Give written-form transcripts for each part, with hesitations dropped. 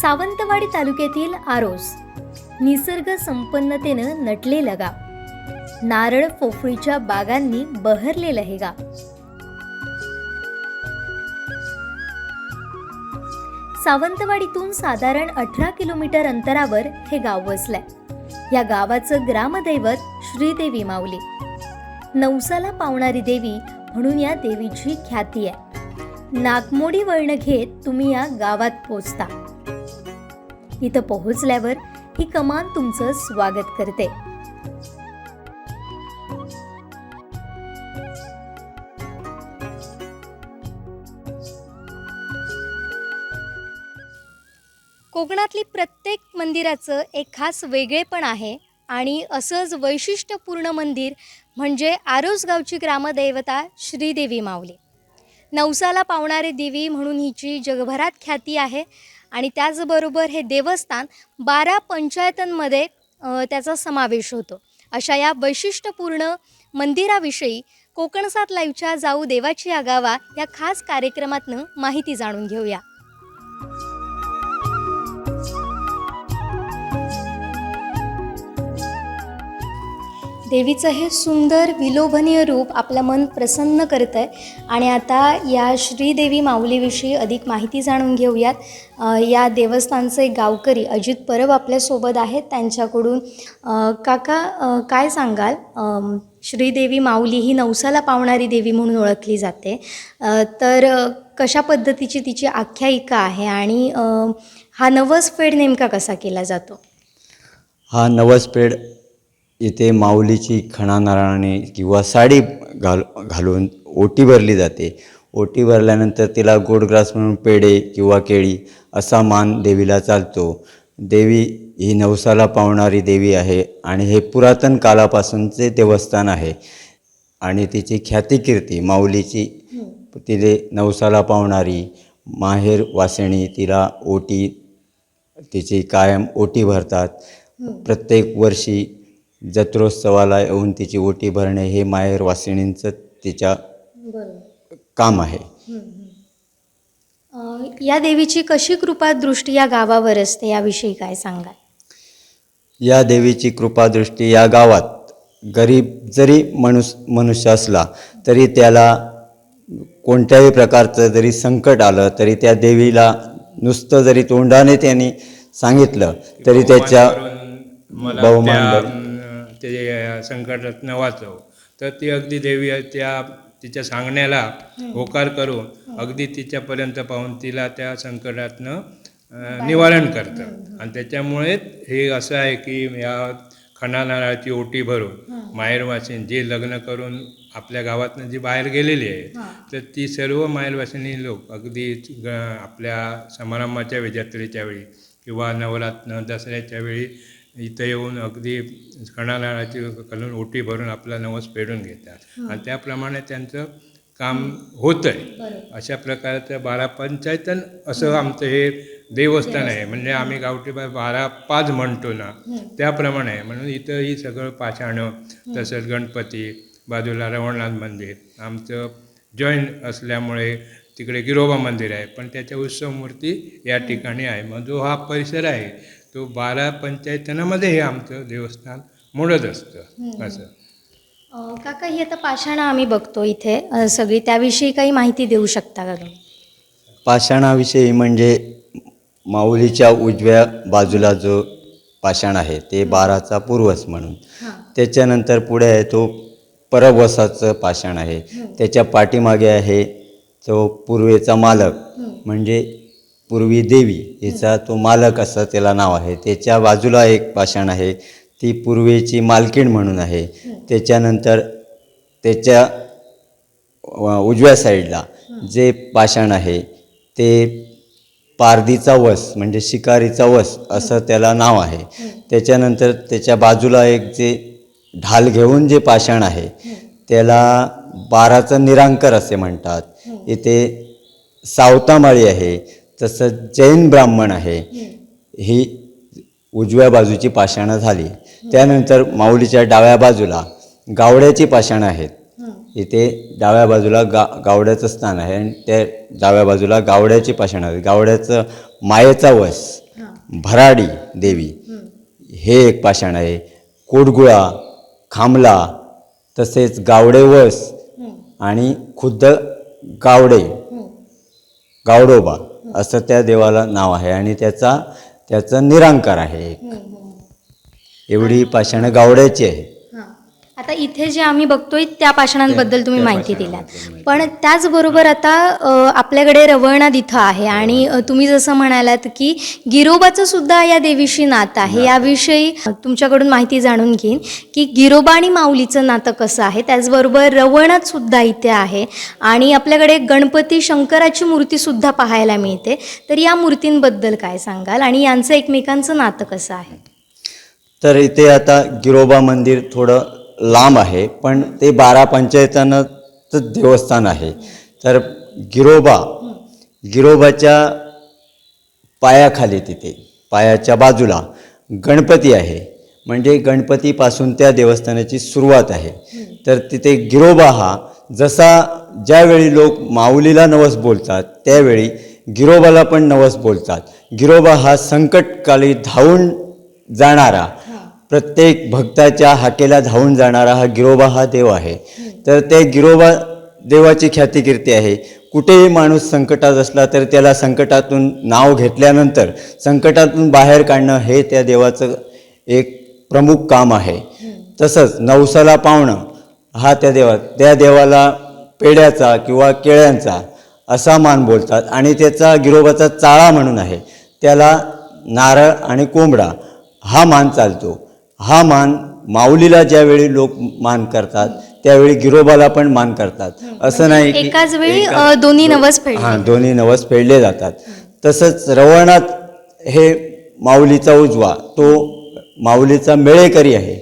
सावंतवाडी तालुक्यातील आरोस निसर्ग संपन्नतेनं नटलेलं गाव. नारळ पोफळीच्या बागांनी बहरलेलं हे गाव. सावंतवाडीतून साधारण 18 किलोमीटर अंतरावर हे गाव वसलंय. या गावाचं ग्रामदैवत श्रीदेवी माऊली. नवसाला पावणारी देवी म्हणून या देवीची ख्याती आहे. नागमोडी वळण घेत तुम्ही या गावात पोहोचता. इथं पोहोचल्यावर ही कमान तुमचं स्वागत करते. कोकणातली प्रत्येक मंदिराचं एक खास वेगळेपण आहे आणि असंच वैशिष्ट्यपूर्ण मंदिर म्हणजे आरोस गावची ग्रामदैवता श्रीदेवी माऊली. नवसाला पावणारी देवी म्हणून हिची जगभरात ख्याती आहे आणि त्याचबरोबर हे देवस्थान 12 पंचायतांमध्ये त्याचा समावेश होतो. अशा या वैशिष्ट्यपूर्ण मंदिराविषयी कोकण 7 लाईव्हच्या जाऊ देवाची आगावा या खास कार्यक्रमातनं माहिती जाणून घेऊया. देवीचं हे सुंदर विलोभनीय रूप आपलं मन प्रसन्न करतं आहे आणि आता या श्रीदेवी माऊलीविषयी अधिक माहिती जाणून घेऊयात. या देवस्थानचे गावकरी अजित परब आपल्यासोबत आहेत. त्यांच्याकडून काका काय सांगाल, श्रीदेवी माऊली ही नवसाला पावणारी देवी म्हणून ओळखली जाते, तर कशा पद्धतीची तिची आख्यायिका आहे आणि हा नवसपेढ नेमका कसा केला जातो? हा नवसपेढ इथे माऊलीची खणा नारळाने किंवा साडी घालून ओटी भरली जाते. ओटी भरल्यानंतर तिला गोडग्रास म्हणून पेढे किंवा केळी असा मान देवीला चालतो. देवी ही नवसाला पावणारी देवी आहे आणि हे पुरातन कालापासूनचे देवस्थान आहे आणि तिची ख्यातिकीर्ती माऊलीची, तिले नवसाला पावणारी माहेर वासिणी, तिला ओटी, तिची कायम ओटी भरतात. प्रत्येक वर्षी जत्रोत्सवाला येऊन तिची ओटी भरणे हे माहेर वासिणींचं तिच्या काम आहे. या देवीची कशी कृपादृष्टी या गावावर असते याविषयी काय सांगाल? या देवीची कृपादृष्टी या गावात गरीब जरी मनुष्य असला तरी त्याला कोणत्याही प्रकारचं जरी संकट आलं तरी त्या देवीला नुसतं जरी तोंडाने त्यांनी सांगितलं तरी त्याच्या बहुमान ते संकटातनं वाचव, तर ती अगदी देवी तिच्या सांगण्याला होकार करून अगदी तिच्यापर्यंत पाहून तिला त्या संकटातनं निवारण करतात. आणि त्याच्यामुळे हे असं आहे की या खणा नारळाची ओटी भरून माहेरवासीन जे लग्न करून आपल्या गावातनं जी बाहेर गेलेली आहे तर ती सर्व माहेरवासिनी लोक अगदी आपल्या समारंभाच्या जत्रेच्या वेळी किंवा नवरात्र दसऱ्याच्या वेळी इथं येऊन अगदी खणा नारळाची घालून ओटी भरून आपला नवस पेढून घेतात आणि त्याप्रमाणे त्यांचं काम होतं आहे. अशा प्रकारचं 12 पंचायतन असं आमचं हे देवस्थान आहे. म्हणजे आम्ही गावठी 12-5 म्हणतो ना त्याप्रमाणे आहे. म्हणून इथं ही सगळं पाषाणं, तसंच गणपती, बाजूला रवळनाथ मंदिर आमचं जॉईंट असल्यामुळे तिकडे गिरोबा मंदिर आहे, पण त्याच्या उत्सव मूर्ती या ठिकाणी आहे. मग जो हा परिसर आहे तो 12 पंचायतनामध्ये हे आमचं देवस्थान मोडत असतं. असं काका, ही आता पाषाणं आम्ही बघतो इथे सगळी, त्याविषयी काही माहिती देऊ शकता का तुम्ही? पाषाणाविषयी म्हणजे माऊलीच्या उजव्या बाजूला जो पाषाण आहे ते 12चा पूर्वज म्हणून, त्याच्यानंतर पुढे आहे तो परवसाचं पाषाण आहे, त्याच्या पाठीमागे आहे तो पूर्वेचा मालक म्हणजे पूर्वी देवी, हिचा तो मालक असं त्याला नाव आहे. त्याच्या बाजूला एक पाषाण आहे, ती पूर्वेची मालकीण म्हणून आहे. त्याच्यानंतर त्याच्या उजव्या साईडला जे पाषाण आहे ते पारधीचा वस म्हणजे शिकारीचा वस असं त्याला नाव आहे. त्याच्यानंतर त्याच्या बाजूला एक जे ढाल घेऊन जे पाषाण आहे त्याला 12चं निरांकर असे म्हणतात. इथे सावतामाळी आहे, तसंच जैन ब्राह्मण आहे. ही उजव्या बाजूची पाषाणं झाली. त्यानंतर माऊलीच्या डाव्या बाजूला गावड्याची पाषाणं आहेत. इथे डाव्या बाजूला गावड्याचं स्थान आहे आणि त्या डाव्या बाजूला गावड्याची पाषाणं आहेत. गावड्याचं मायेचा वस भराडी देवी हे एक पाषाण आहे. कोडगुळा, खामला, तसेच गावडेवस आणि खुद्द गावडोबा असं त्या देवाला नाव आहे आणि त्याचं निरांकार आहे एक. एवढी पाषाणं गावड्याची आहे. आता इथे जे आम्ही बघतोय त्या पाषाणांबद्दल तुम्ही माहिती दिलात, पण त्याचबरोबर आता आपल्याकडे रवळनाथ इथं आहे आणि तुम्ही जसं म्हणालात की गिरोबाचं सुद्धा या देवीशी नातं आहे. याविषयी तुमच्याकडून माहिती जाणून घेईन की गिरोबा आणि माऊलीचं नातं कसं आहे. त्याचबरोबर रवळनाथ सुद्धा इथे आहे आणि आपल्याकडे गणपती शंकराची मूर्तीसुद्धा पाहायला मिळते. तर या मूर्तींबद्दल काय सांगाल आणि यांचं एकमेकांचं नातं कसं आहे? तर इथे आता गिरोबा मंदिर थोडं लांब आहे, पण ते 12 पंचायतांचं देवस्थान आहे. तर गिरोबाच्या पायाखाली तिथे पायाच्या बाजूला गणपती आहे. म्हणजे गणपतीपासून त्या देवस्थानाची सुरुवात आहे. तर तिथे गिरोबा हा जसा ज्यावेळी लोक माऊलीला नवस बोलतात त्यावेळी गिरोबाला पण नवस बोलतात. गिरोबा हा संकटकाली धावून जाणारा, प्रत्येक भक्ताच्या हाकेला धावून जाणारा हा गिरोबा हा देव आहे. तर त्या गिरोबा देवाची ख्यातिकीर्ती आहे. कुठेही माणूस संकटात असला तर त्याला संकटातून नाव घेतल्यानंतर संकटातून बाहेर काढणं हे त्या देवाचं एक प्रमुख काम आहे. तसंच नवसाला पावणं हा त्या देवाला पेड्याचा किंवा केळ्यांचा असा मान बोलतात आणि त्याचा गिरोबाचा चाळा म्हणून आहे. त्याला नारळ आणि कोंबडा हा मान चालतो. हा मान माऊलीला ज्यावेळी लोक मान करतात त्यावेळी गिरोबाला पण मान करतात. असं नाही की एकाच वेळी दोन्ही नवस फेडले. हां, दोन्ही नवस फेडले जातात. तसंच रवळनाथ हे माऊलीचा उजवा, तो माऊलीचा मेळेकरी आहे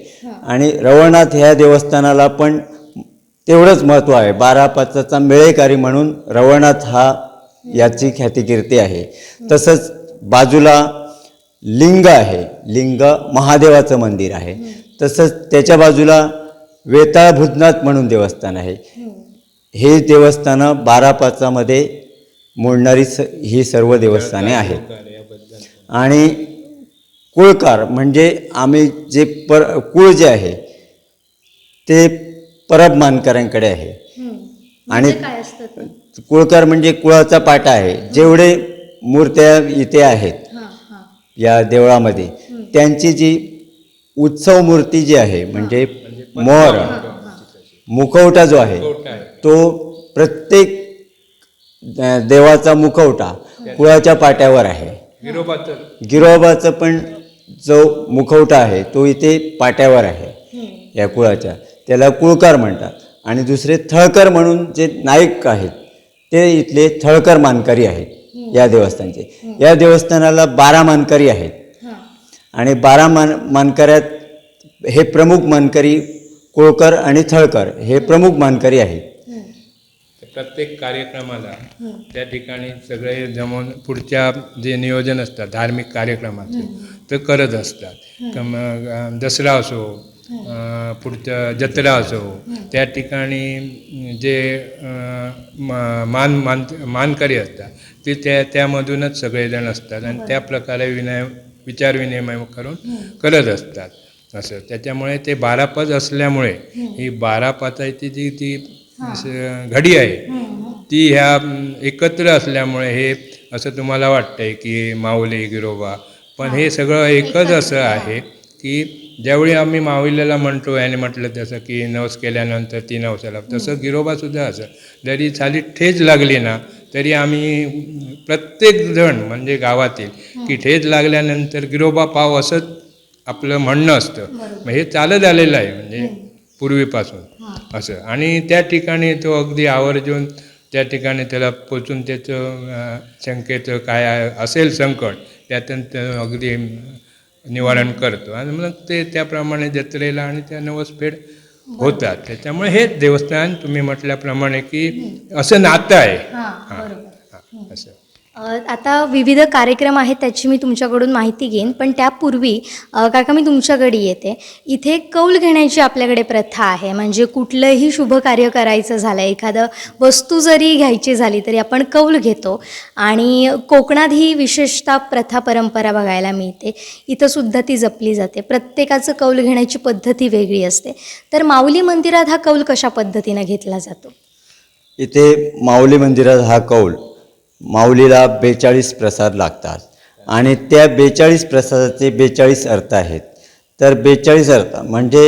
आणि रवळनाथ ह्या देवस्थानाला पण तेवढंच महत्त्व आहे. 12 पाचाचा मेळेकरी म्हणून रवळनाथ हा याची ख्यातिकीर्ती आहे. तसंच बाजूला लिंग आहे. लिंग महादेवाचं मंदिर आहे. तसंच त्याच्या बाजूला वेताळ भूतनाथ म्हणून देवस्थान आहे. हे देवस्थानं 12 पाचामध्ये मोडणारी ही सर्व देवस्थाने आहेत. आणि कुळकार म्हणजे आम्ही जे कुळ जे आहे ते परब मानकऱ्यांकडे आहे. आणि कुळकार म्हणजे कुळाचा पाटा आहे. जेवढे मूर्त्या इथे आहेत या देवळामध्ये त्यांची जी उत्सव मूर्ती जी आहे म्हणजे मोर मुखवटा जो आहे तो प्रत्येक देवाचा मुखवटा कुळाच्या पाट्यावर आहे. गिरोबाचं पण जो मुखवटा आहे तो इथे पाट्यावर आहे या कुळाच्या. त्याला कुळकार म्हणतात. आणि दुसरे थळकर म्हणून जे नाईक आहेत ते इथले थळकर मानकरी आहेत या देवस्थानचे. या देवस्थानाला 12 मानकरी आहेत आणि 12 मानकऱ्यात हे प्रमुख मानकरी कोळकर आणि थळकर हे प्रमुख मानकरी आहेत. प्रत्येक कार्यक्रमाला त्या ठिकाणी सगळे जमून पुढच्या जे नियोजन असतात धार्मिक कार्यक्रमाचं ते करत असतात. मग दसरा असो, पुढच्या जत्रा असो, त्या ठिकाणी जे मानकरी असतात ते त्यामधूनच सगळेजण असतात आणि त्या प्रकारे विचार विनिमय करून करत असतात. असं त्याच्यामुळे ते 12 पाच असल्यामुळे ही 12 पाचाची ती घडी आहे ती ह्या एकत्र असल्यामुळे हे असं तुम्हाला वाटतंय की माऊली गिरोबा, पण हे सगळं एकच असं आहे की ज्यावेळी आम्ही माऊलीला म्हणतो आणि म्हटलं तसं की नवस केल्यानंतर ती नवसाला, तसं गिरोबासुद्धा असं जरी साली ठेच लागली ना तरी आम्ही प्रत्येक जण म्हणजे गावातील की ठेच लागल्यानंतर गिरोबा पाव असंच आपलं म्हणणं असतं. मग हे चालत आलेलं आहे म्हणजे पूर्वीपासून असं. आणि त्या ठिकाणी तो अगदी आवर्जून त्या ठिकाणी त्याला पोचून त्याचं शंकेचं काय असेल संकट त्यातून अगदी निवारण करतो आणि मग ते त्याप्रमाणे जत्रेला आणि त्या नवसफेड होतात. त्याच्यामुळे हे देवस्थान तुम्ही म्हटल्याप्रमाणे की असं नातं आहे. असं आता विविध कार्यक्रम आहेत त्याची मी तुमच्याकडून माहिती घेईन, पण त्यापूर्वी काका मी तुमच्याकडे येते. इथे कौल घेण्याची आपल्याकडे प्रथा आहे, म्हणजे कुठलंही शुभ कार्य करायचं झालं, एखादं वस्तू जरी घ्यायची झाली तरी आपण कौल घेतो. आणि कोकणात ही विशेषतः प्रथा परंपरा बघायला मिळते. इथं सुद्धा ती जपली जाते. प्रत्येकाचं कौल घेण्याची पद्धती वेगळी असते. तर माऊली मंदिरात हा कौल कशा पद्धतीनं घेतला जातो? इथे माऊली मंदिरात हा कौल, माऊलीला 42 प्रसाद लागतात आणि त्या 42 प्रसादाचे 42 अर्थ आहेत. तर 42 अर्थ म्हणजे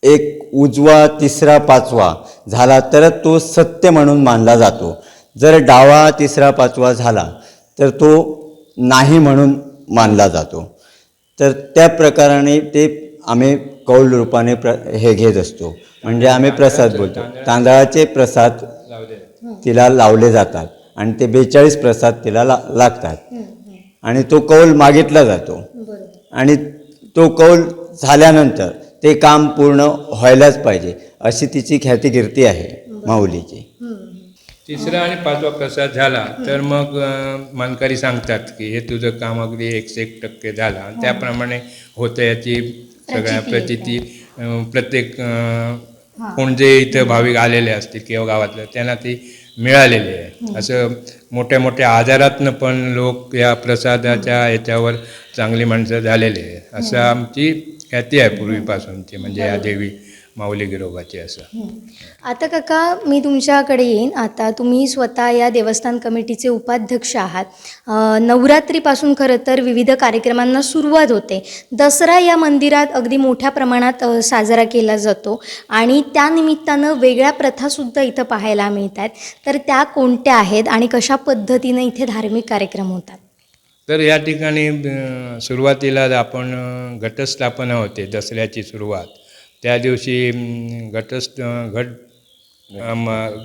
एक उजवा, तिसरा, पाचवा झाला तर तो सत्य म्हणून मानला जातो. जर डावा, तिसरा, पाचवा झाला तर तो नाही म्हणून मानला जातो. तर त्या प्रकाराने ते आम्ही कौल रूपाने हे घेत असतो. म्हणजे आम्ही प्रसाद बोलतो. तांदळाचे प्रसाद तिला लावले जातात आणि ते 42 प्रसाद तिला लागतात आणि तो कौल मागितला जातो. आणि तो कौल झाल्यानंतर ते काम पूर्ण व्हायलाच पाहिजे अशी तिची ख्यातिकीर्ती आहे माऊलीची. तिसरा आणि पाचवा प्रसाद झाला तर मग मानकरी सांगतात की हे तुझं काम अगदी 101% झालं. आणि त्याप्रमाणे होतं याची सगळ्या प्रचिती प्रत्येक कोण जे इथं भाविक आलेले असतील किंवा गावातलं त्यांना ती मिळालेली आहे. असं मोठ्या मोठ्या आजारातनं पण लोक या प्रसादाच्या याच्यावर चांगली माणसं झालेली आहे असं आमची ख्याती आहे पूर्वीपासूनची, म्हणजे या देवी माऊली गिरोबाची. असं आता काका मी तुमच्याकडे येईन. आता तुम्ही स्वतः या देवस्थान कमिटीचे उपाध्यक्ष आहात. नवरात्रीपासून खरं तर विविध कार्यक्रमांना सुरुवात होते. दसरा या मंदिरात अगदी मोठ्या प्रमाणात साजरा केला जातो आणि त्यानिमित्तानं वेगळ्या प्रथासुद्धा इथं पाहायला मिळतात. तर त्या कोणत्या आहेत आणि कशा पद्धतीनं इथे धार्मिक कार्यक्रम होतात? तर या ठिकाणी सुरुवातीला आपण घटस्थापना होते, दसऱ्याची सुरुवात. त्या दिवशी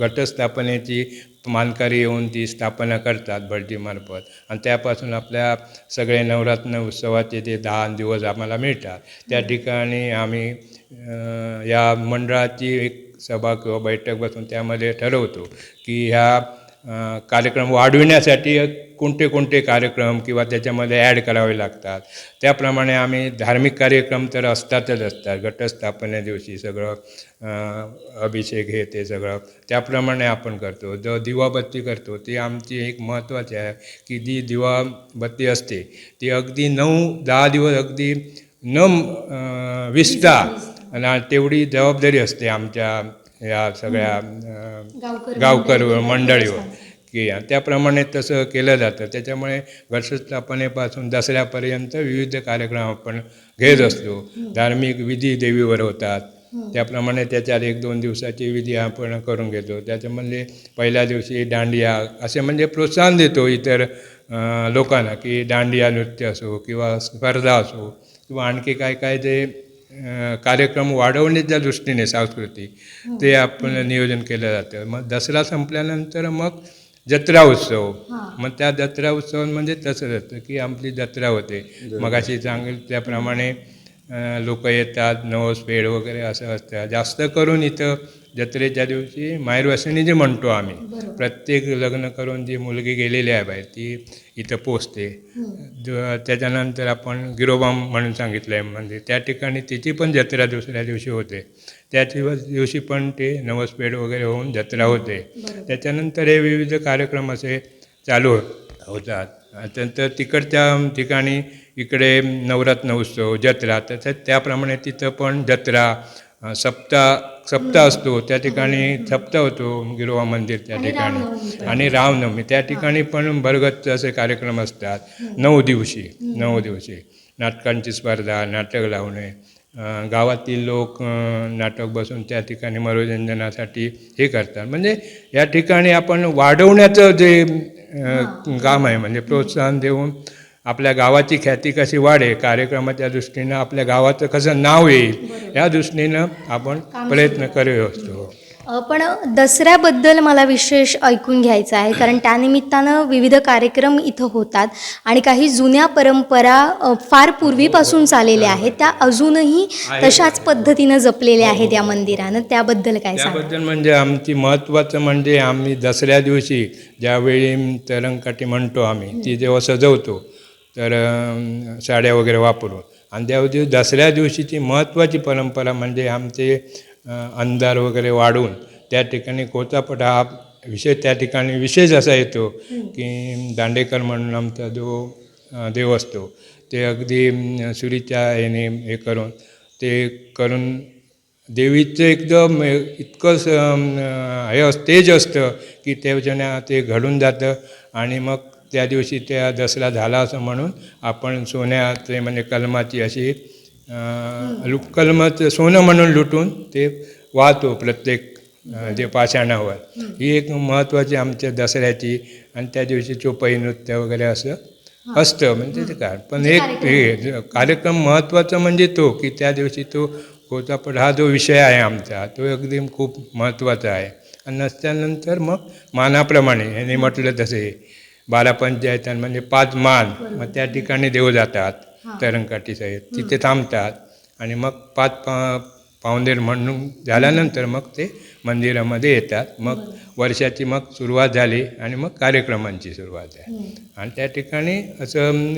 घटस्थापनेची मानकरी येऊन ती स्थापना करतात भटजीमार्फत. आणि त्यापासून आपल्या सगळे नवरात्र उत्सवाचे ते 10 दिवस आम्हाला मिळतात. त्या ठिकाणी आम्ही या मंडळाची एक सभा किंवा बैठक बसून त्यामध्ये ठरवतो की ह्या कार्यक्रम वाढविण्यासाठी कोणते कोणते कार्यक्रम किंवा त्याच्यामध्ये ॲड करावे लागतात. त्याप्रमाणे आम्ही धार्मिक कार्यक्रम तर असतातच असतात. घटस्थापने दिवशी सगळं अभिषेक हे ते सगळं त्याप्रमाणे आपण करतो. जो दिवाबत्ती करतो ती आमची एक महत्त्वाची आहे की जी दिवाबत्ती असते ती अगदी 9-10 दिवस अगदी न विसता आणि तेवढी जबाबदारी असते आमच्या या सगळ्या गावकर मंडळीवर की त्याप्रमाणे तसं केलं जातं. त्याच्यामुळे घटस्थापनेपासून दसऱ्यापर्यंत विविध कार्यक्रम आपण घेत असतो. धार्मिक विधी देवीवर होतात. त्याप्रमाणे त्याच्यात 1-2 दिवसाची विधी आपण करून घेतो. त्याच्यामध्ये पहिल्या दिवशी दांडिया असे म्हणजे प्रोत्साहन देतो इतर लोकांना की दांडिया नृत्य असो किंवा स्पर्धा असो किंवा आणखी काय काय जे कार्यक्रम वाढवण्याच्या दृष्टीने सांस्कृतिक ते आपण नियोजन केलं जातं. मग दसरा संपल्यानंतर मग जत्रा उत्सव. मग त्या जत्रा उत्सव म्हणजे तसंच असतं की आपली जत्रा होते. मग अशी चांगली त्याप्रमाणे लोक येतात, नवस पेढ वगैरे असं असतं. जास्त करून इथं जत्रेच्या दिवशी माहेरवासिनी जे म्हणतो आम्ही, प्रत्येक लग्न करून जी मुलगी गेलेली आहे बाहेर ती इथं पोचते. त्याच्यानंतर आपण गिरोबा म्हणून सांगितलं आहे म्हणजे त्या ठिकाणी तिची पण जत्रा दुसऱ्या दिवशी होते. त्या दिवशी पण ते नवसपेढ वगैरे होऊन जत्रा होते. त्याच्यानंतर हे विविध कार्यक्रम असे चालू होतात. त्यानंतर तिकडच्या ठिकाणी इकडे नवरात्र उत्सव जत्रा तसंच त्याप्रमाणे तिथं पण जत्रा सप्ताह असतो. त्या ठिकाणी सप्ताह होतो गिरोबा मंदिर त्या ठिकाणी. आणि रामनवमी त्या ठिकाणी पण भरगच्च असे कार्यक्रम असतात. 9 दिवशी नाटकांची स्पर्धा, नाटक लावणे, गावातील लोक नाटक बसून त्या ठिकाणी मनोरंजनासाठी हे करतात. म्हणजे या ठिकाणी आपण वाढवण्याचं जे काम आहे म्हणजे प्रोत्साहन देऊन आपल्या गावाची ख्याती कशी वाढेल, कार्यक्रमाच्या दृष्टीनं आपल्या गावाचं कसं नाव येईल या दृष्टीनं आपण प्रयत्न करत असतो. पण दसऱ्याबद्दल मला विशेष ऐकून घ्यायचं आहे, कारण त्यानिमित्तानं विविध कार्यक्रम इथं होतात आणि काही जुन्या परंपरा फार पूर्वीपासून चाललेल्या आहेत, त्या अजूनही तशाच पद्धतीनं जपलेल्या आहेत या मंदिरानं. त्याबद्दल काय सांगा? त्याबद्दल म्हणजे आमची महत्त्वाचं म्हणजे आम्ही दसऱ्या दिवशी ज्यावेळी तरंगकाठी म्हणतो आम्ही, ती जेव्हा सजवतो तर साड्या वगैरे वापरून, आणि त्यावेळी दसऱ्या दिवशीची महत्त्वाची परंपरा म्हणजे आमचे अंधार वगैरे वाढून त्या ठिकाणी कोचापट हा विषय त्या ठिकाणी विशेष असा येतो की दांडेकर म्हणून आमचा जो देव असतो ते अगदी सुरीच्या ह्याने हे करून ते करून देवीचं एकदम इतकं हे तेज असतं की त्याच्यानं ते घडून जातं. आणि मग त्या दिवशी त्या दसरा झाला असं म्हणून आपण सोन्याचे म्हणजे कलमाची अशी कलमाचं सोनं म्हणून लुटून ते वाहतो प्रत्येक जे पाषाणावर. ही एक महत्त्वाची आमच्या दसऱ्याची, आणि त्या दिवशी चोपाई नृत्य वगैरे असं असतं. म्हणजे ते काय पण एक हे कार्यक्रम महत्त्वाचा म्हणजे तो की त्या दिवशी तो कोचापट हा जो विषय आहे आमचा तो अगदी खूप महत्त्वाचा आहे. आणि नसल्यानंतर मग मानाप्रमाणे ह्याने म्हटलं तसे 12 पंचायत म्हणजे 5 मान, मग त्या ठिकाणी देव जातात तरंगकाठी साहेब तिथे थांबतात आणि मग 5 पावंदेर म्हणून झाल्यानंतर मग ते मंदिरामध्ये येतात. मग वर्षाची मग सुरुवात झाली आणि मग कार्यक्रमांची सुरुवात आहे. आणि त्या ठिकाणी असं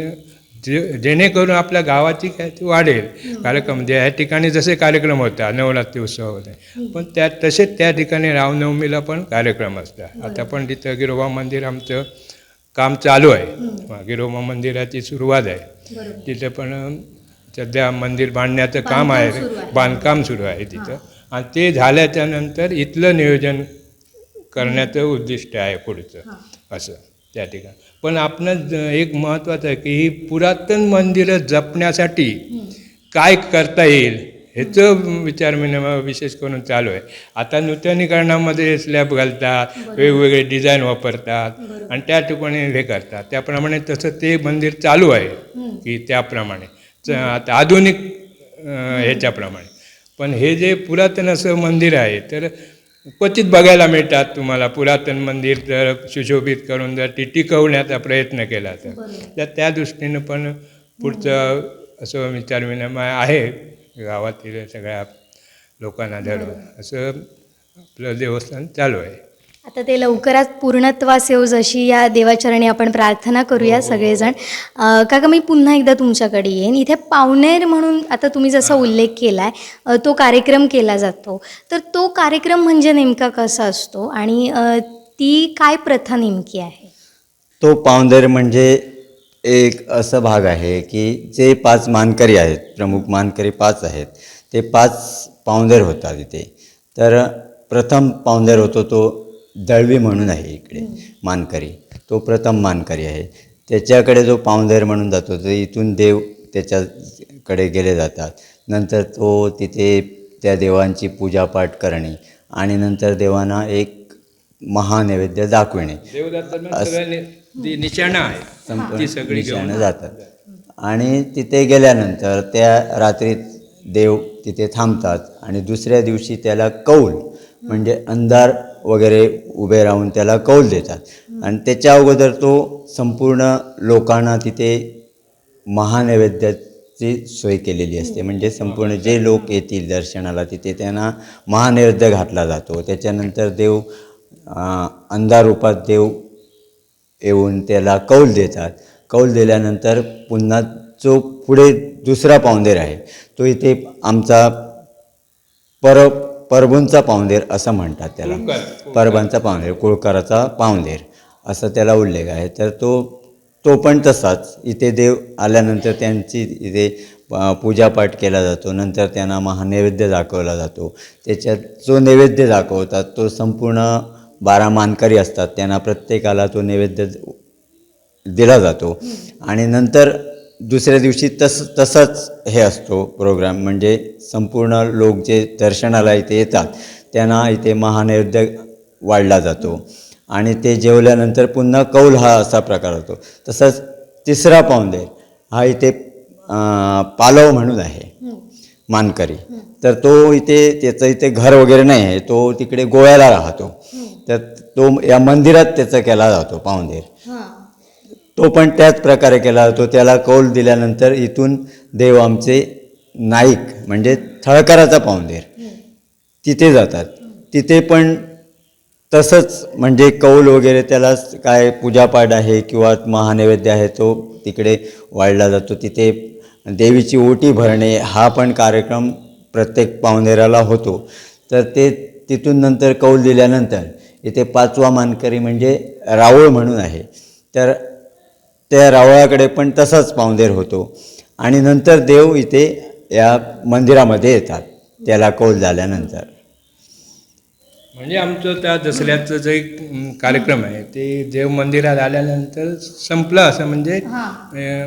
जेणेकरून आपल्या गावाची काय ती वाढेल कार्यक्रम. ह्या ठिकाणी जसे कार्यक्रम होतात नवरात्री उत्सव होते, पण तसेच त्या ठिकाणी रामनवमीला पण कार्यक्रम असतात. आता पण तिथं गिरोबा मंदिर आमचं काम चालू आहे, गिरोबा मंदिराची सुरुवात आहे तिथं, पण सध्या मंदिर बांधण्याचं काम आहे, बांधकाम सुरू आहे तिथं. आणि ते झाल्याच्या नंतर इथलं नियोजन करण्याचं उद्दिष्ट आहे पुढचं असं त्या ठिकाणी. पण आपण एक महत्त्वाचं आहे की ही पुरातन मंदिरं जपण्यासाठी काय करता येईल ह्याचं विचार विशेष करून चालू आहे. आता नूतनीकरणामध्ये स्लॅब घालतात, वेगवेगळे डिझाईन वापरतात आणि त्या ठिकाणी हे करतात. त्याप्रमाणे तसं ते मंदिर चालू आहे की त्याप्रमाणे आता आधुनिक ह्याच्याप्रमाणे. पण हे जे पुरातन असं मंदिर आहे तर क्वचित बघायला मिळतात तुम्हाला पुरातन मंदिर. तर सुशोभित करून जर ती टिकवण्याचा प्रयत्न केला तर त्या दृष्टीनं पण पुढचं असं विचारविनिमय आहे गावातील सगळ्या लोकांना धरून. असं आपलं देवस्थान चालू आहे. आता ते लवकरात पूर्णत्वास येऊ अशी या देवाचरणी आपण प्रार्थना करूया सगळेजण. काका मी पुन्हा एकदा तुमच्याकडे येईन. इथे पावणेर म्हणून आता तुम्ही जसा उल्लेख केला आहे तो कार्यक्रम केला जातो, तर तो कार्यक्रम म्हणजे नेमका कसा असतो आणि ती काय प्रथा नेमकी आहे? तो पावंदेर म्हणजे एक असा भाग आहे की जे 5 मानकरी आहेत, प्रमुख मानकरी 5 आहेत, ते 5 पावंदेर होतात इथे. तर प्रथम पावंदेर होतो तो दळवी म्हणून आहे इकडे मानकरी, तो प्रथम मानकरी आहे. त्याच्याकडे जो पावंदेर म्हणून जातो तर इथून देव त्याच्याकडे गेले जातात. नंतर तो तिथे त्या देवांची पूजापाठ करणे आणि नंतर देवांना एक महानैवेद्य दाखविणे निशाणा आहे, ती सगळी निशाणं जातात. आणि तिथे गेल्यानंतर त्या रात्री देव तिथे थांबतात आणि दुसऱ्या दिवशी त्याला कौल म्हणजे अंधार वगैरे उभे राहून त्याला कौल देतात. आणि त्याच्या अगोदर तो संपूर्ण लोकांना तिथे महानैवेद्याची सोय केलेली असते. म्हणजे संपूर्ण जे लोक येतील दर्शनाला तिथे त्यांना महानैवेद्य घातला जातो. त्याच्यानंतर देव अंधार रूपात देव येऊन त्याला कौल देतात. कौल दिल्यानंतर पुन्हा जो पुढे दुसरा पावंदेर आहे तो इथे आमचा परभूंचा पावंदेर असं म्हणतात त्याला. परबांचा पावंदेर, कुळकराचा पावंदेर असं त्याला उल्लेख आहे. तर तो पण तसाच इथे देव आल्यानंतर त्यांची इथे पूजापाठ केला जातो. नंतर त्यांना महानैवेद्य दाखवला जातो. त्याच्यात जो नैवेद्य दाखवतात तो संपूर्ण 12 मानकरी असतात, त्यांना प्रत्येकाला तो नैवेद्य दिला जातो. आणि नंतर दुसऱ्या दिवशी तसंच हे असतो प्रोग्राम. म्हणजे संपूर्ण लोक जे दर्शनाला इथे येतात त्यांना इथे महानैवेद्य वाढला जातो आणि ते जेवल्यानंतर पुन्हा कौल हा असा प्रकार होतो. तसंच तिसरा पावंदेर हा इथे पालव म्हणून आहे. मानकरी. तर तो त्याचं इथे घर वगैरे नाही आहे, तो तिकडे गोव्याला राहतो. तर तो या मंदिरात त्याचा केला जातो पावणेर. तो पण त्याच प्रकारे केला जातो. त्याला कौल दिल्यानंतर इथून देव आमचे नाईक म्हणजे थळकराचा पावणेर तिथे जातात. तिथे पण तसंच म्हणजे कौल वगैरे त्याला काय पूजापाठ आहे किंवा महानैवेद्य आहे तो तिकडे वाढला जातो. तिथे देवीची ओटी भरणे हा पण कार्यक्रम प्रत्येक पावणेराला होतो. तर ते तिथून नंतर कौल दिल्यानंतर इथे 5वा मानकरी म्हणजे रावळ म्हणून आहे. तर त्या रावळाकडे पण तसाच पावणेर होतो आणि नंतर देव इथे या मंदिरामध्ये येतात त्याला कौल झाल्यानंतर. म्हणजे आमचं त्या दसऱ्याचं जे कार्यक्रम आहे ते देव मंदिरात आल्यानंतर संपलं असं म्हणजे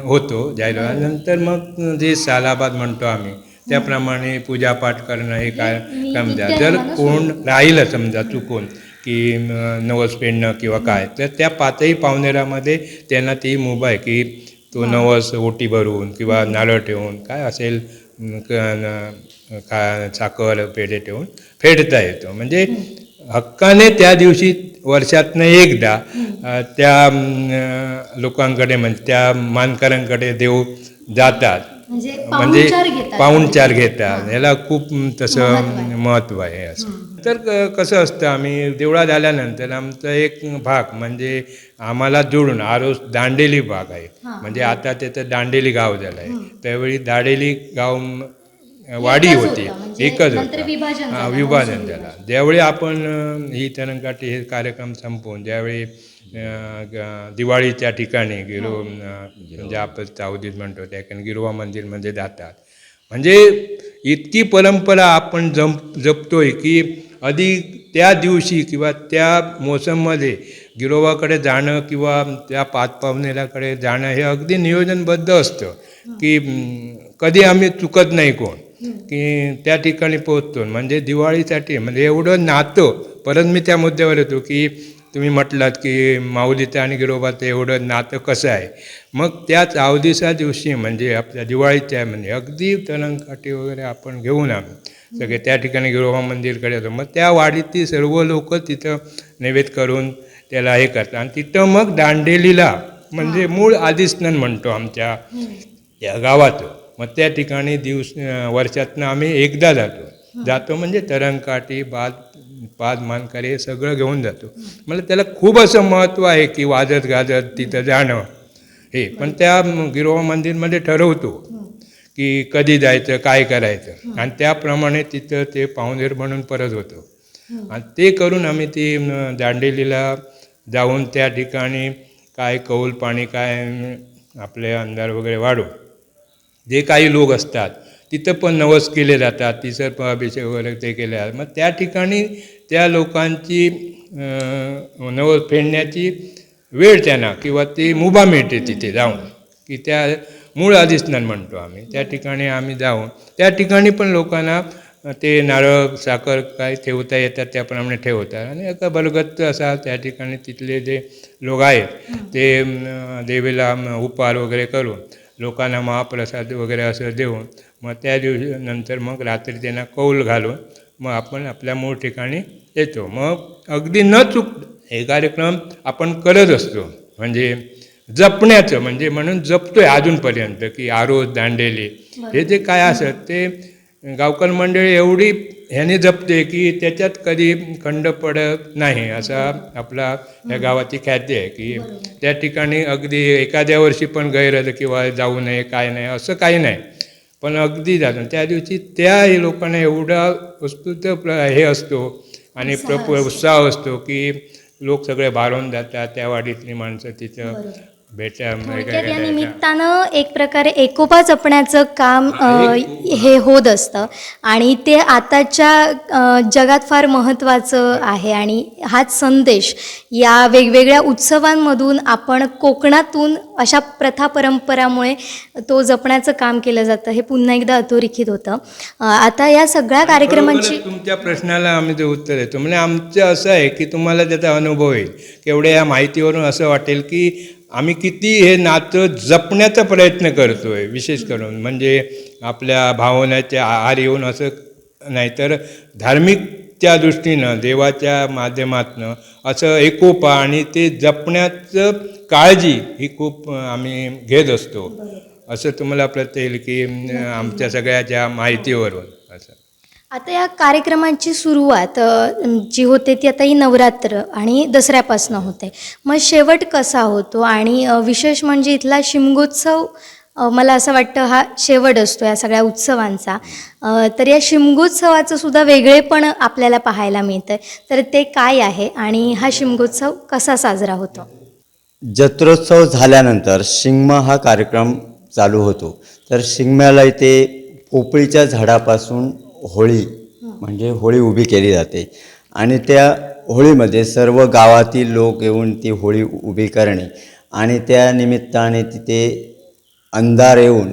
होतो जायला. नंतर मग जे सालाबाद म्हणतो आम्ही त्याप्रमाणे पूजापाठ करणं हे कार्यक्रम द्या. जर कोण राहिलं समजा चुकून की नवस पेडणं किंवा काय, तर त्या 5ही पावणेरामध्ये त्यांना ती मुभा आहे की तो नवस ओटी भरून किंवा नारळ ठेवून काय असेल साखर पेढे ठेवून फेडता येतो. म्हणजे हक्काने त्या दिवशी वर्षातनं एकदा त्या लोकांकडे म्हणजे त्या मानकऱ्यांकडे देव जातात, म्हणजे पाहुणचार घेतात. याला खूप तसं महत्त्व आहे. असं तर कसं असतं, आम्ही देवळात आल्यानंतर आमचा एक भाग म्हणजे आम्हाला जोडून आरोस दांडेली भाग आहे. म्हणजे आता त्याचं दांडेली गाव झालं आहे. त्यावेळी दांडेली गाव वाडी होती, एकच होता, विभाजन झाला. ज्यावेळी आपण ही तरंगकाठी हे कार्यक्रम संपवून ज्यावेळी दिवाळीच्या ठिकाणी म्हणजे आपण चावदीत म्हणतो त्या ठिकाणी गिरोबा मंदिरमध्ये जातात. म्हणजे इतकी परंपरा आपण जपतोय की अधिक त्या दिवशी किंवा त्या मोसममध्ये गिरोबाकडे जाणं किंवा त्या 5 पावणेराकडे जाणं हे अगदी नियोजनबद्ध असतं की कधी आम्ही चुकत नाही कोण की त्या ठिकाणी पोहोचतो. म्हणजे दिवाळीसाठी म्हणजे एवढं नातं. परत मी त्या मुद्द्यावर येतो की तुम्ही म्हटलात की माऊलीचं आणि गिरोबाचं एवढं नातं कसं आहे. मग त्याच अवधीच्या दिवशी म्हणजे आपल्या दिवाळीच्या म्हणजे अगदी तरंगकाठी वगैरे आपण घेऊन आम्ही सगळे त्या ठिकाणी गिरोबा मंदिरकडे येतो. मग त्या वाडीतील सर्व लोक तिथं नैवेद्य करून त्याला हे करतात आणि तिथं मग दांडेलीला म्हणजे मूळ आदिस्नान म्हणतो आमच्या या गावाचं. मग त्या ठिकाणी वर्षातनं आम्ही एकदा जातो म्हणजे तरंगकाठी 5 मानकरी हे सगळं घेऊन जातो. मला त्याला खूप असं महत्त्व आहे की वाजत गाजत तिथं जाणं हे. पण त्या गिरोबा मंदिरमध्ये ठरवतो की कधी जायचं काय करायचं आणि त्याप्रमाणे तिथं ते पावणेर म्हणून परत होतो. आणि ते करून आम्ही ती दांडेलीला जाऊन त्या ठिकाणी काय कौल पाणी काय आपले अंधार वगैरे वाढून जे काही लोक असतात तिथं पण नवस केले जातात. तिसर अभिषेक वगैरे ते केले जातात. मग त्या ठिकाणी त्या लोकांची नवस फेडण्याची वेळ त्यांना किंवा ती मुभा मिळते तिथे जाऊन की त्या मूळ आदिस्नान म्हणतो आम्ही. त्या ठिकाणी आम्ही जाऊन त्या ठिकाणी पण लोकांना ते नारळ साखर काय ठेवता येतात त्याप्रमाणे ठेवतात. आणि एका बलगत असा त्या ठिकाणी तिथले जे लोक आहेत ते देवीला उपहार वगैरे करून लोकांना महाप्रसाद वगैरे असं देऊन मग त्या दिवशी नंतर मग रात्री त्यांना कौल घालून मग आपण आपल्या मूळ ठिकाणी येतो. मग अगदी न चूक हे कार्यक्रम आपण करत असतो. म्हणजे जपण्याचं म्हणजे म्हणून जपतोय अजूनपर्यंत की आरोस दांडेली हे जे काय असत ते गावकर मंडळी एवढी ह्याने जपते की त्याच्यात कधी खंड पडत नाही असा आपला या गावाची ख्याती आहे की त्या ठिकाणी अगदी एखाद्या वर्षी पण गैरहजर किंवा जाऊ नये काय नाही असं काही नाही. पण अगदी जातं त्या दिवशी त्या लोकांना एवढा उत्स्फूर्त हे असतो आणि उत्साह असतो की लोक सगळे भारून जातात. त्या वाडीतली माणसं तिथं या निमित्तानं एक प्रकारे एकोपा जपण्याचं काम हे होत असतं आणि ते आताच्या जगात फार महत्त्वाचं आहे. आणि हाच संदेश या वेगवेगळ्या उत्सवांमधून आपण कोकणातून अशा प्रथा परंपरामुळे तो जपण्याचं काम केलं जातं हे पुन्हा एकदा अधोरेखित होतं. आता या सगळ्या कार्यक्रमांची तुमच्या प्रश्नाला आम्ही ते उत्तर देतो. म्हणजे आमचं असं आहे की तुम्हाला त्याचा अनुभव येईल केवढ्या या माहितीवरून असं वाटेल की आम्ही किती हे नातं जपण्याचा प्रयत्न करतो आहे, विशेष करून म्हणजे आपल्या भावनाच्या आहार येऊन असं नाही, तर धार्मिकच्या दृष्टीनं देवाच्या माध्यमातनं असं एकोपा आणि ते जपण्याचं काळजी ही खूप आम्ही घेत असतो, असं तुम्हाला प्रत्यय येईल की आमच्या सगळ्या ज्या माहितीवरून असं. आता या कार्यक्रमाची सुरुवात जी होते ती आता ही नवरात्र आणि दसऱ्यापासून होते. मग शेवट कसा होतो आणि विशेष म्हणजे इथला शिमगोत्सव मला असं वाटतं हा शेवट असतो या सगळ्या उत्सवांचा. तर या शिमगोत्सवाचं सुद्धा वेगळेपण आपल्याला पाहायला मिळतं. तर ते काय आहे आणि हा शिमगोत्सव कसा साजरा होतो? जत्रोत्सव झाल्यानंतर शिंगमा हा कार्यक्रम चालू होतो. तर शिंगम्याला इथे पोपळीच्या झाडापासून होळी म्हणजे होळी उभी केली जाते आणि त्या होळीमध्ये सर्व गावातील लोक येऊन ती होळी उभी करणे आणि त्या निमित्ताने तिथे अंधार येऊन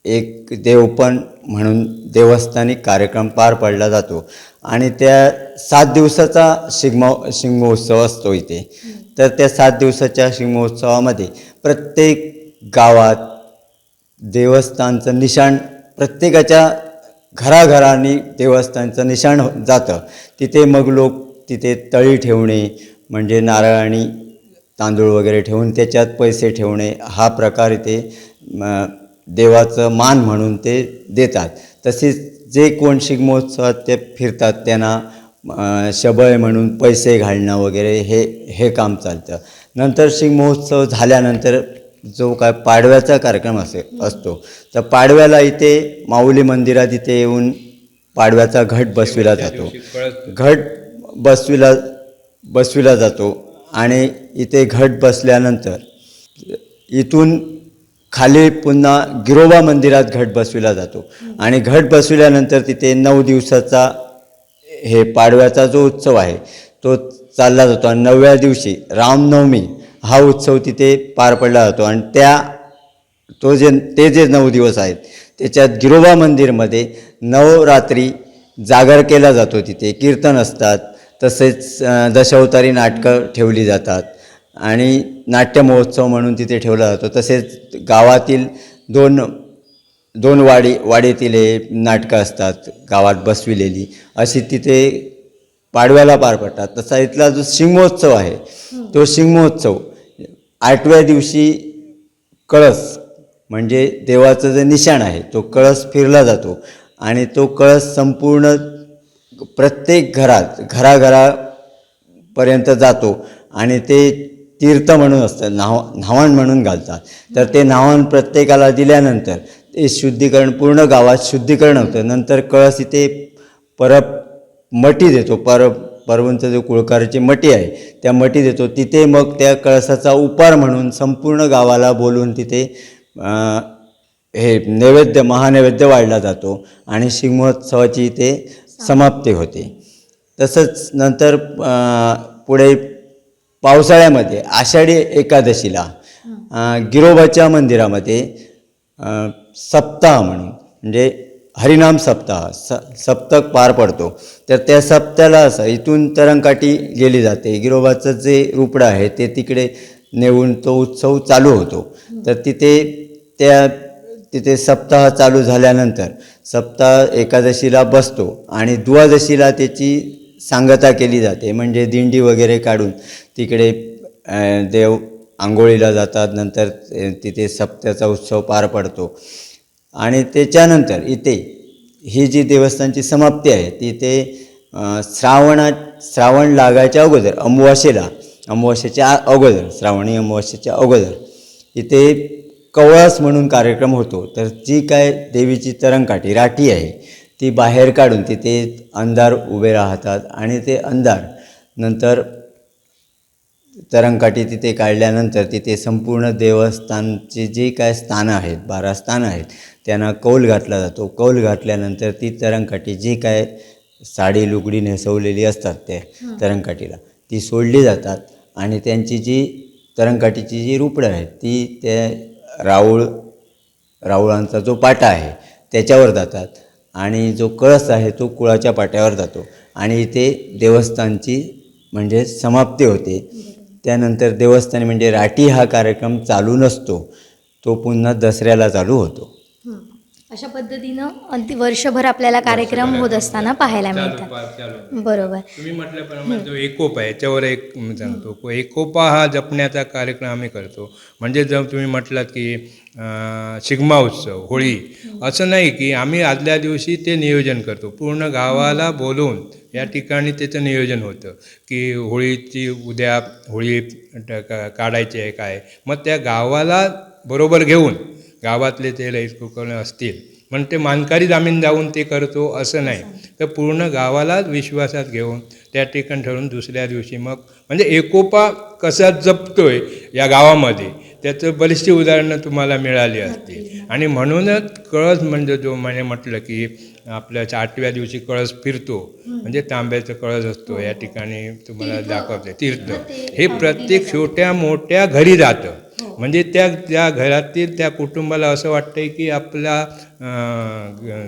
एक देवपण म्हणून देवस्थानी कार्यक्रम पार पडला जातो आणि त्या 7 दिवसाचा शिमगोत्सव असतो इथे. तर त्या 7 दिवसाच्या शिमगोत्सवामध्ये प्रत्येक गावात देवस्थानचं निशाण प्रत्येकाच्या घराघरांनी देवस्थानचं निशाण जातं. तिथे मग लोक तिथे तळी ठेवणे म्हणजे नारळ आणि तांदूळ वगैरे ठेवून त्याच्यात पैसे ठेवणे हा प्रकार इथे देवाचं मान म्हणून ते देतात. तसेच जे कोण शिमगोत्सवात ते फिरतात त्यांना शबय म्हणून पैसे घालणं वगैरे हे काम चालतं. नंतर शिमगोत्सव झाल्यानंतर जो काय पाडव्याचा कार्यक्रम असतो, तर पाडव्याला इथे माऊली मंदिरात इथे येऊन पाडव्याचा घट बसविला जातो. घट बसविला जातो आणि इथे घट बसल्यानंतर इथून खाली पुन्हा गिरोबा मंदिरात घट बसविला जातो आणि घट बसविल्यानंतर तिथे 9 दिवसाचा हे पाडव्याचा जो उत्सव आहे तो चालला जातो आणि 9व्या दिवशी रामनवमी हा उत्सव तिथे पार पडला जातो आणि ते जे 9 दिवस आहेत त्याच्यात गिरोबा मंदिरमध्ये नवरात्री जागर केला जातो. तिथे कीर्तन असतात, तसेच दशावतारी नाटकं ठेवली जातात आणि नाट्य महोत्सव म्हणून तिथे ठेवला जातो. तसेच गावातील दोन वाडीतील नाटकं असतात गावात बसविलेली, अशी तिथे पाडव्याला पार पडतात. तसा इथला जो शिमगोत्सव आहे तो शिमगोत्सव 8व्या दिवशी कळस म्हणजे देवाचं जे निशाण आहे तो कळस फिरला जातो आणि तो कळस संपूर्ण प्रत्येक घरापर्यंत जातो आणि ते तीर्थ म्हणून असतं, न्हावण म्हणून घालतात. तर ते न्हावण प्रत्येकाला दिल्यानंतर ते शुद्धीकरण पूर्ण गावात शुद्धीकरण होतं. नंतर कळस इथे मटी देतो, परवंचं जो कुळकाराची मटी आहे त्या मटी देतो. तिथे मग त्या कळसाचा उपार म्हणून संपूर्ण गावाला बोलून तिथे हे महानैवेद्य वाढला जातो आणि शिमगोत्सवाची इथे समाप्ती होते. तसंच नंतर पुढे पावसाळ्यामध्ये आषाढी एकादशीला गिरोबाच्या मंदिरामध्ये सप्ताह म्हणजे हरिनाम सप्ताह सप्तक पार पडतो. तर त्या सप्त्याला असं इथून तरंगकाठी गेली जाते. गिरोबाचं जे रुपडं आहे ते तिकडे नेऊन तो उत्सव चालू होतो. तर तिथे सप्ताह चालू झाल्यानंतर सप्ताह एकादशीला बसतो आणि द्वादशीला त्याची सांगता केली जाते. म्हणजे दिंडी वगैरे काढून तिकडे देव आंघोळीला जातात. नंतर तिथे सप्त्याचा उत्सव पार पडतो आणि त्याच्यानंतर इथे ही जी देवस्थानची समाप्ती आहे तिथे श्रावण लागायच्या अगोदर अमावास्येच्या अगोदर श्रावणी अमावास्येच्या अगोदर इथे कवळस म्हणून कार्यक्रम होतो. तर जी काय देवीची तरंगकाठी राठी आहे ती बाहेर काढून तिथे अंधार उभे राहतात आणि ते अंधार नंतर तरंगकाठी तिथे काढल्यानंतर तिथे संपूर्ण देवस्थानची जी काय स्थानं आहेत 12 स्थानं आहेत त्यांना कौल घातला जातो. कौल घातल्यानंतर ती तरंगकाठी जी काय साडी लुगडी नेसवलेली असतात त्या तरंगकाठीला ती सोडली जातात आणि त्यांची जी तरंगकाठीची जी रुपडं आहेत ती त्या राऊळांचा जो पाटा आहे त्याच्यावर जातात आणि जो कळस आहे तो कुळाच्या पाट्यावर जातो आणि इथे देवस्थानची म्हणजे समाप्ती होते. त्यानंतर देवस्थानी म्हणजे राठी हा कार्यक्रम चालू नसतो, तो पुन्हा दसऱ्याला चालू होतो. अशा पद्धतीनं अगदी वर्षभर आपल्याला कार्यक्रम होत असताना पाहायला मिळतात. चालू. बरोबर. तुम्ही म्हटल्याप्रमाणे जो एकोपा आहे याच्यावर एक मी सांगतो, एकोपा हा जपण्याचा कार्यक्रम आम्ही करतो. म्हणजे जर तुम्ही म्हटलात की शिगमा उत्सव, होळी, असं नाही की आम्ही आदल्या दिवशी ते नियोजन करतो. पूर्ण गावाला बोलवून या ठिकाणी त्याचं नियोजन होतं की होळीची उद्या होळी काढायची आहे काय, मग त्या गावाला बरोबर घेऊन गावातले ते लयकुकर्ण असतील पण ते मानकारी आम्ही जाऊन ते करतो असं नाही, तर पूर्ण गावाला विश्वासात घेऊन त्या ठिकाणी ठरवून दुसऱ्या दिवशी मग म्हणजे एकोपा कसा जपतोय या गावामध्ये त्याचं बरीचशी उदाहरणं तुम्हाला मिळाली असतील. आणि म्हणूनच कळस म्हणजे जो म्हणजे म्हटलं की आपल्या 8व्या दिवशी कळस फिरतो, म्हणजे तांब्याचा कळस असतो या ठिकाणी तुम्हाला दाखवते तीर्थ, हे प्रत्येक छोट्या मोठ्या घरी जातं. म्हणजे त्या घरातील त्या कुटुंबाला असं वाटतंय की आपला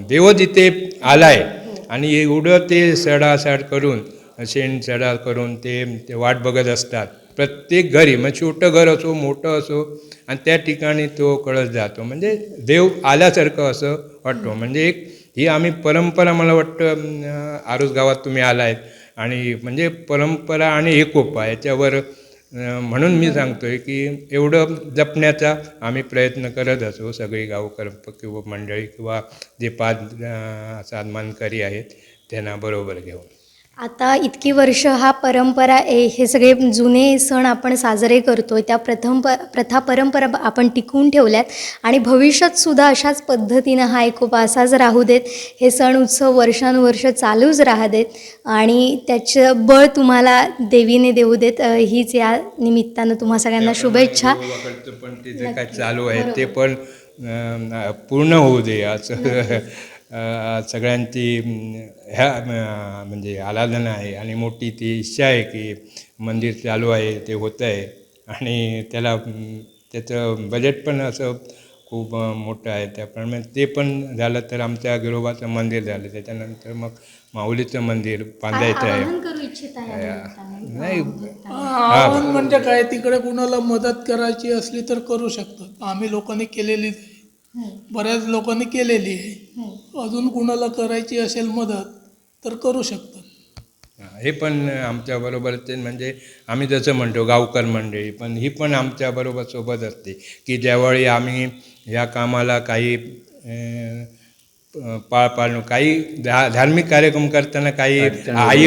देवच इथे आलाय. आणि एवढं ते सडासड करून शेण सडा करून ते वाट बघत असतात प्रत्येक घरी, मग छोटं घर असो मोठं असो, आणि त्या ठिकाणी तो कळस जातो. म्हणजे देव आल्यासारखं असं वाटतो. म्हणजे एक ही आम्ही परंपरा, मला वाटतं आरोस गावात तुम्ही आलायत आणि म्हणजे परंपरा आणि एकोपा याच्यावर म्हणून मी सांगतोय की एवढं जपण्याचा आम्ही प्रयत्न करत असो, सगळी गावकर किंवा मंडळी किंवा जे 5 सन्मानकरी आहेत त्यांना बरोबर घेऊन. आता इतकी वर्ष हा परंपरा हे सगळे जुने सण आपण साजरे करतोय, त्या प्रथा परंपरा आपण टिकवून ठेवल्यात आणि भविष्यातसुद्धा अशाच पद्धतीनं हा एकोपा असाच राहू देत. हे सण उत्सव वर्षानुवर्ष चालूच राहू देत आणि त्याचं बळ तुम्हाला देवीने देऊ देत. हीच या निमित्तानं तुम्हा सगळ्यांना शुभेच्छा. पण ते जे काय चालू आहे ते पण पूर्ण होऊ दे असं सगळ्यांची म्हणजे आराधना आहे आणि मोठी ती इच्छा आहे की मंदिर चालू आहे, ते होतं आहे आणि त्याचं बजेट पण असं खूप मोठं आहे. त्याप्रमाणे ते पण झालं तर आमच्या गिरोबाचं मंदिर झालं, त्याच्यानंतर मग माऊलीचं मंदिर बांधायचं आहे. नाही आव्हान म्हणजे काय, तिकडे कुणाला मदत करायची असली तर करू शकतात. आम्ही लोकांनी केलेली आहे, बऱ्याच लोकांनी केलेली आहे. अजून कुणाला करायची असेल मदत तर करू शकतात. हे पण आमच्याबरोबर ते म्हणजे आम्ही जसं म्हणतो गावकर मंडळी, पण ही पण आमच्याबरोबर सोबत असते की ज्यावेळी आम्ही ह्या कामाला काही पाळणं काही धार्मिक कार्यक्रम करताना काही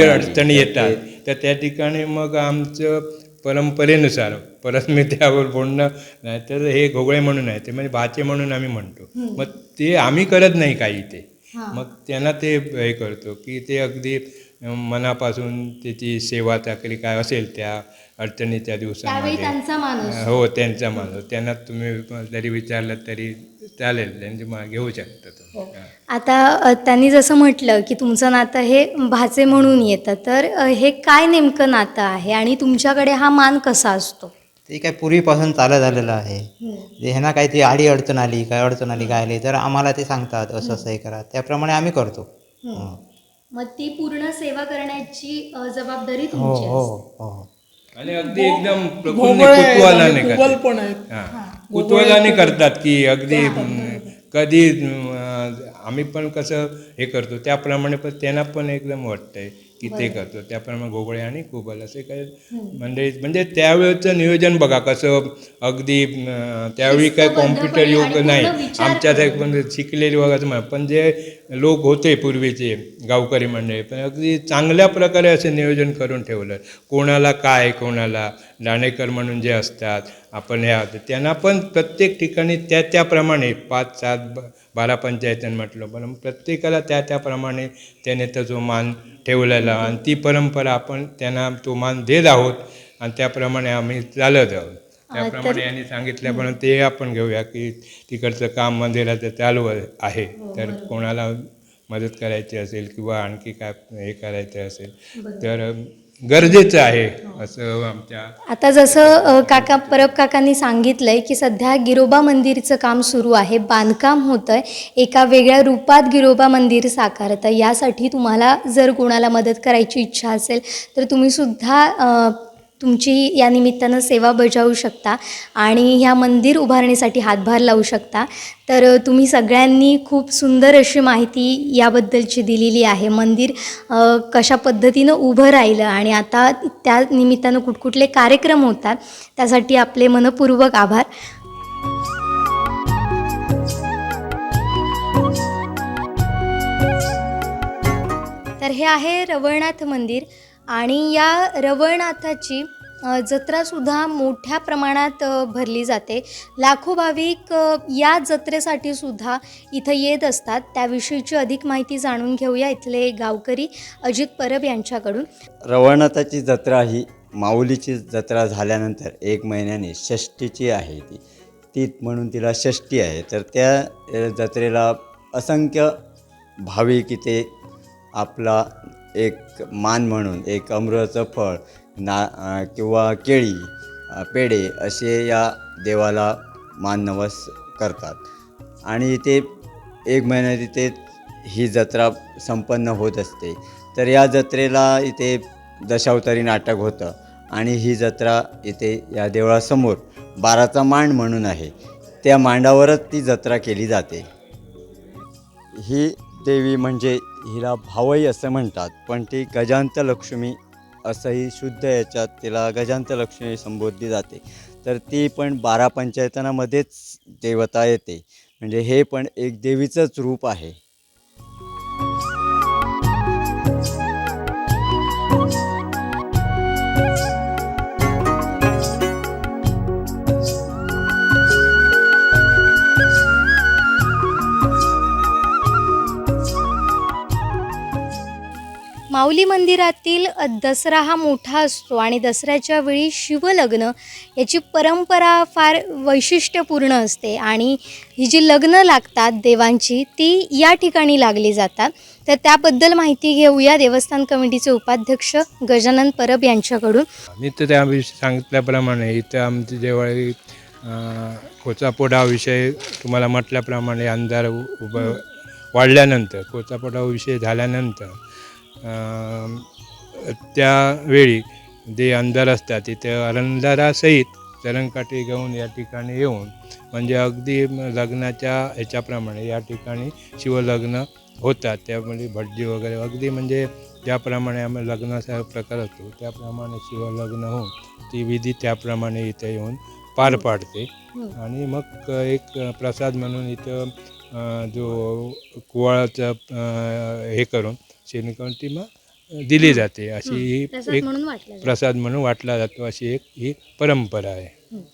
अडचणी येतात, तर त्या ठिकाणी मग आमचं परंपरेनुसार परत मी त्यावर बोलणं नाही तर हे घोगळे म्हणून आहे, ते म्हणजे भाचे म्हणून आम्ही म्हणतो. मग ते आम्ही करत नाही काही ते, मग त्यांना ते हे करतो की ते अगदी मनापासून त्याची सेवा चाकरी काय असेल त्या अडचणीच्या दिवसामध्ये हो त्यांचा माणूस, त्यांना तुम्ही जरी विचारलं तरी चालेल, त्यांची घेऊ शकता. आता त्यांनी जसं म्हटलं की तुमचं नातं हे भाचे म्हणून येतं, तर हे काय नेमकं नातं आहे आणि तुमच्याकडे हा मान कसा असतो? ते काय पूर्वीपासून चालत आलेलं आहे. ह्यांना काही ती अडचण आली काय आली तर आम्हाला ते सांगतात असं असं हे करा, त्याप्रमाणे आम्ही करतो. मग ती पूर्ण सेवा करण्याची जबाबदारी हो तुमची हो असते. हो. आणि अगदी एकदम कुतूहलाने करतात की अगदी कधी आम्ही पण कसं हे करतो त्याप्रमाणे पण त्यांना पण एकदम वाटतंय की ते करतो त्याप्रमाणे घोगळे आणि कुबल असे काही म्हणजे त्यावेळेचं नियोजन बघा कसं अगदी त्यावेळी काय कॉम्प्युटर युग नाही, आमच्यात पण शिकलेली बघायचं म्हणा, पण जे लोक होते पूर्वीचे गावकरी मंडळी पण अगदी चांगल्या प्रकारे असे नियोजन करून ठेवलं. कोणाला काय, कोणाला दाणेकर म्हणून जे असतात आपण ह्या त्यांना पण प्रत्येक ठिकाणी त्याप्रमाणे 5, 7, 12 पंचायतन म्हटलं, पण प्रत्येकाला त्याप्रमाणे त्याने तो जो मान ठेवलेला आणि ती परंपरा आपण त्यांना तो मान देत आहोत आणि त्याप्रमाणे आम्ही चालत आहोत. त्याप्रमाणे यांनी सांगितल्याप्रमाणे ते आपण घेऊया की तिकडचं काम मंदिराचं चालू आहे, तर कोणाला मदत करायची असेल किंवा आणखी काय हे करायचं असेल तर गरजेचं आहे असं आमच्या. आता जसं परब काकांनी सांगितलंय की सध्या गिरोबा मंदिरचं काम सुरू आहे, बांधकाम होतंय, एका वेगळ्या रूपात गिरोबा मंदिर साकारतं. यासाठी तुम्हाला जर कोणाला मदत करायची इच्छा असेल तर तुम्ही सुद्धा तुमची या निमित्तानं सेवा बजावू शकता आणि ह्या मंदिर उभारणीसाठी हातभार लावू शकता. तर तुम्ही सगळ्यांनी खूप सुंदर अशी माहिती याबद्दलची दिलेली आहे. मंदिर कशा पद्धतीनं उभं राहिलं आणि आता त्या निमित्तानं कुठकुठले कार्यक्रम होतात, त्यासाठी आपले मनपूर्वक आभार. तर हे आहे रवळनाथ मंदिर आणि या रवळनाथाची जत्रासुद्धा मोठ्या प्रमाणात भरली जाते. लाखो भाविक या जत्रेसाठी सुद्धा इथं येत असतात. त्याविषयीची अधिक माहिती जाणून घेऊया इथले गावकरी अजित परब यांच्याकडून. रवळनाथाची जत्रा ही माऊलीची जत्रा झाल्यानंतर 1 महिन्याने षष्टीची आहे ती म्हणून तिला षष्टी आहे. तर त्या जत्रेला असंख्य भाविक इथे आपला एक मान म्हणून एक अमृताचं फळ किंवा केळी पेढे असे या देवाला माननवस करतात आणि इथे 1 महिन्यात इथे ही जत्रा संपन्न होत असते. तर या जत्रेला इथे दशावतारी नाटक होतं आणि ही जत्रा इथे या देवळासमोर 12चा मांड म्हणून आहे, त्या मांडावरच ती जत्रा केली जाते. ही देवी म्हणजे हिला भावई असं म्हणतात, पण ती गजांत लक्ष्मी असंही शुद्ध याच्यात तिला गजांत लक्ष्मी संबोधली जाते. तर ती पण 12 पंचायतनामध्येच देवता येते, म्हणजे हे पण एक देवीचंच रूप आहे. माऊली मंदिरातील दसरा हा मोठा असतो आणि दसऱ्याच्या वेळी शिवलग्न याची परंपरा फार वैशिष्ट्यपूर्ण असते आणि ही जी लग्न लागतात देवांची ती या ठिकाणी लागली जातात. तर त्याबद्दल माहिती घेऊया देवस्थान कमिटीचे उपाध्यक्ष गजानन परब यांच्याकडून. नित्य त्याविषयी सांगितल्याप्रमाणे इथं आमची जेव्हा कोचापोडा विषय तुम्हाला म्हटल्याप्रमाणे अंधार वाढल्यानंतर कोचापोडा विषय झाल्यानंतर त्यावेळी जे अंधार असतात तिथे अंधारासहित चरणकाठी घेऊन या ठिकाणी येऊन म्हणजे अगदी लग्नाच्या ह्याच्याप्रमाणे या ठिकाणी शिवलग्न होतात. त्यामध्ये भटजी वगैरे अगदी म्हणजे ज्याप्रमाणे आम्ही लग्नाचा प्रकार असतो त्याप्रमाणे शिवलग्न होऊन ती विधी त्याप्रमाणे इथे येऊन पार पाडते. आणि मग एक प्रसाद म्हणून इथं जो कुवाळाचं हे करून शेणी करून ती मग दिली जाते. अशी ही एक प्रसाद म्हणून वाटला जातो, अशी एक ही परंपरा आहे.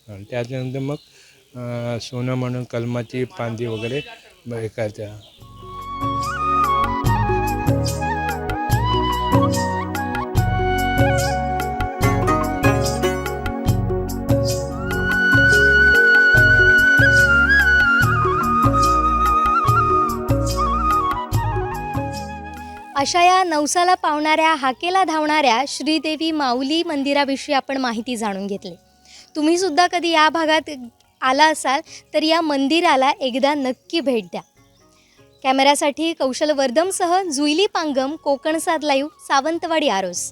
आणि त्याच्यानंतर मग सोनं म्हणून कलमाची फांदी वगैरे हे करतात. अशा या नवसाला पावणाऱ्या हाकेला धावणाऱ्या श्रीदेवी माऊली मंदिराविषयी आपण माहिती जाणून घेतली. तुम्हीसुद्धा कधी या भागात आला असाल तर या मंदिराला एकदा नक्की भेट द्या. कॅमेऱ्यासाठी कौशल वर्दमसह जुईली पांगम, कोकणसाद लाईव्ह, सावंतवाडी आरोस.